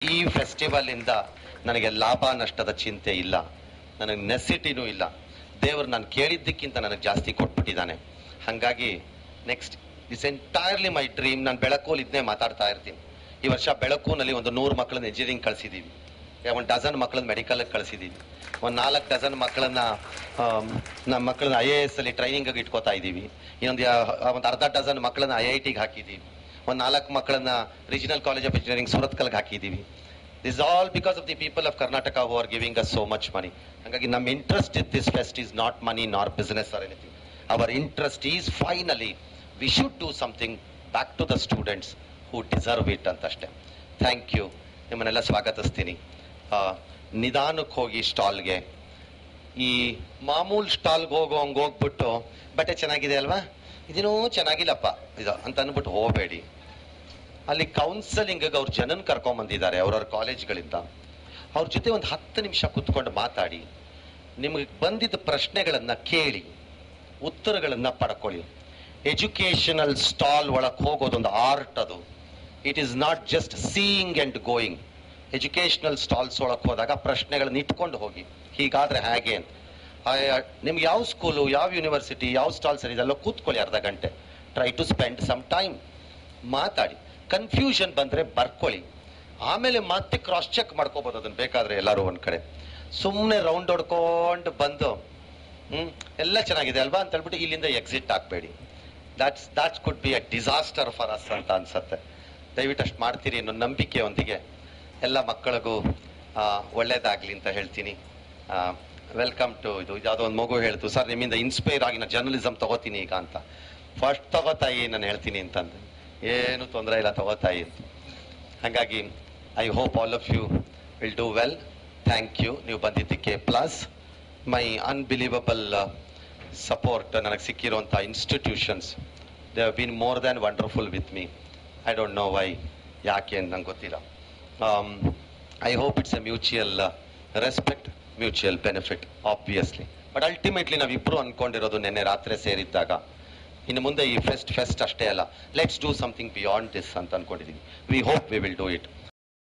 ಈ ಫೆಸ್ಟಿವಲ್ ಇಂದ ನನಗೆ ಲಾಭ ನಷ್ಟದ ಚಿಂತೆ ಇಲ್ಲ, ನನಗೆ ನೆಸಿಟಿನೂ ಇಲ್ಲ. ದೇವರು ನಾನು ಕೇಳಿದ್ದಕ್ಕಿಂತ ನನಗೆ ಜಾಸ್ತಿ ಕೊಟ್ಬಿಟ್ಟಿದ್ದಾನೆ. ಹಾಗಾಗಿ next is entirely my dream. ನಾನು ಬೆಳಕೂಲಿ ಇದನ್ನೇ ಮಾತಾಡ್ತಾ ಇರ್ತೀನಿ. ಈ ವರ್ಷ ಬೆಳಕೂನಲ್ಲಿ ಒಂದು 100 ಮಕ್ಕಳನ್ನ ಇಂಜಿನಿಯರಿಂಗ್ ಕಳಿಸಿದ್ದೀವಿ, 1 ಡಜನ್ ಮಕ್ಕಳನ್ನ ಮೆಡಿಕಲ್ಗೆ ಕಳಿಸಿದ್ದೀವಿ, ಒಂದು 4 ಡಜನ್ ಮಕ್ಕಳನ್ನ ನಮ್ಮ ಮಕ್ಕಳನ್ನ IAS ಅಲ್ಲಿ ಟ್ರೈನಿಂಗ್ ಇಟ್ಕೋತಾ ಇದ್ದೀವಿ, ಒಂದು ಅರ್ಧ ಡಜನ್ ಮಕ್ಕಳನ್ನ IITಗೆ ಹಾಕಿದ್ದೀವಿ, ಒಂದು 4 ಮಕ್ಕಳನ್ನ ರೀಜನಲ್ ಕಾಲೇಜ್ ಆಫ್ ಇಂಜಿನಿಯರಿಂಗ್ ಸೂರತ್ಕಲ್ಗೆ ಹಾಕಿದ್ದೀವಿ. This all because of the people of Karnataka who are giving us so much money. ಹಾಗಾಗಿ ನಮ್ಮ interest in this fest is not money nor business or anything. Our interest is finally we should do something back to the students who deserve it ಅಂತಷ್ಟೇ. Thank you. ನಿಮ್ಮನ್ನೆಲ್ಲ ಸ್ವಾಗತಿಸ್ತೀನಿ. ನಿಧಾನಕ್ಕೆ ಹೋಗಿ ಸ್ಟಾಲ್ಗೆ. ಈ ಮಾಮೂಲ್ ಸ್ಟಾಲ್ಗೆ ಹಂಗೆ ಹೋಗ್ಬಿಟ್ಟು ಬಟ್ಟೆ ಚೆನ್ನಾಗಿದೆ ಅಲ್ವಾ, ಇದೇನೋ ಚೆನ್ನಾಗಿಲ್ಲಪ್ಪ ಇದು ಅಂತ ಅಂದ್ಬಿಟ್ಟು ಹೋಗಬೇಡಿ. ಅಲ್ಲಿ ಕೌನ್ಸಲಿಂಗ್ ಅವ್ರ ಜನನ್ ಕರ್ಕೊಂಬಂದಿದ್ದಾರೆ ಅವ್ರವ್ರ ಕಾಲೇಜ್ಗಳಿಂದ. ಅವ್ರ ಜೊತೆ ಒಂದು 10 ನಿಮಿಷ ಕುತ್ಕೊಂಡು ಮಾತಾಡಿ, ನಿಮಗೆ ಬಂದಿದ್ದ ಪ್ರಶ್ನೆಗಳನ್ನ ಕೇಳಿ ಉತ್ತರಗಳನ್ನ ಪಡ್ಕೊಳ್ಳಿ. ಎಜುಕೇಶನಲ್ ಸ್ಟಾಲ್ ಒಳಗೆ ಹೋಗೋದೊಂದು ಆರ್ಟ್. ಅದು it is not just seeing and going. Educational stalls ಒಳಗೆ ಹೋದಾಗ ಪ್ರಶ್ನೆಗಳನ್ನ ಇಟ್ಕೊಂಡು ಹೋಗಿ, ಹೀಗಾದ್ರೆ ಹೇಗೆ ಅಂತ. ನಿಮ್ಗೆ ಯಾವ ಸ್ಕೂಲು, ಯಾವ ಯೂನಿವರ್ಸಿಟಿ, ಯಾವ ಸ್ಟಾಲ್ ಸರಿ ಇದೆಲ್ಲ ಕೂತ್ಕೊಳ್ಳಿ ಅರ್ಧ ಗಂಟೆ. Try to spend some time, ಮಾತಾಡಿ. ಕನ್ಫ್ಯೂಷನ್ ಬಂದರೆ ಬರ್ಕೊಳ್ಳಿ, ಆಮೇಲೆ ಮತ್ತೆ ಕ್ರಾಸ್ ಚೆಕ್ ಮಾಡ್ಕೋಬೋದು ಅದನ್ನು ಬೇಕಾದರೆ ಎಲ್ಲರೂ ಒಂದು ಕಡೆ. ಸುಮ್ಮನೆ ರೌಂಡ್ ಹೊಡ್ಕೊಂಡು ಬಂದು ಎಲ್ಲ ಚೆನ್ನಾಗಿದೆ ಅಲ್ವಾ ಅಂತ ಹೇಳ್ಬಿಟ್ಟು ಇಲ್ಲಿಂದ ಎಕ್ಸಿಟ್ ಆಗಬೇಡಿ. That's could be a disaster for us ಅಂತ ಅನ್ಸುತ್ತೆ. ದಯವಿಟ್ಟು ಅಷ್ಟು ಮಾಡ್ತೀರಿ ಅನ್ನೋ ನಂಬಿಕೆಯೊಂದಿಗೆ ಎಲ್ಲ ಮಕ್ಕಳಿಗೂ ಒಳ್ಳೇದಾಗಲಿ ಅಂತ ಹೇಳ್ತೀನಿ. ವೆಲ್ಕಮ್ ಟು ಇದು. ಯಾವುದೋ ಒಂದು ಮಗು ಹೇಳ್ತು, ಸರ್ ನಿಮ್ಮಿಂದ ಇನ್ಸ್ಪೈರ್ ಆಗಿ ನಾನು ಜರ್ನಲಿಸಮ್ ತಗೋತೀನಿ ಈಗ ಅಂತ. ಫಸ್ಟ್ ತಗೋತಾಯಿ ನಾನು ಹೇಳ್ತೀನಿ ಅಂತಂದೆ. ಏನು ತೊಂದರೆ ಇಲ್ಲ, ತಗೋತಾಯಿ ಅಂತ. ಹಾಗಾಗಿ I hope all of you will do well. Thank you ನೀವು ಬಂದಿದ್ದಕ್ಕೆ. ಪ್ಲಸ್ ಮೈ ಅನ್ಬಿಲೀವಬಲ್ ಸಪೋರ್ಟ್ ನನಗೆ ಸಿಕ್ಕಿರುವಂಥ institutions, they have been more than wonderful with me. I don't know why, ಯಾಕೆ ಅಂತ ನಂಗೆ ಗೊತ್ತಿಲ್ಲ. I hope it's a mutual respect, mutual benefit obviously. But ultimately ನಾವಿಬ್ಬರು ಅಂದ್ಕೊಂಡಿರೋದು ನಿನ್ನೆ ರಾತ್ರಿ ಸೇರಿದ್ದಾಗ, ಇನ್ನು ಮುಂದೆ ಈ ಫೆಸ್ಟ್ ಅಷ್ಟೇ ಅಲ್ಲ, let's do something beyond this ಅಂತ ಅಂದ್ಕೊಂಡಿದ್ದೀವಿ. We hope we will do it.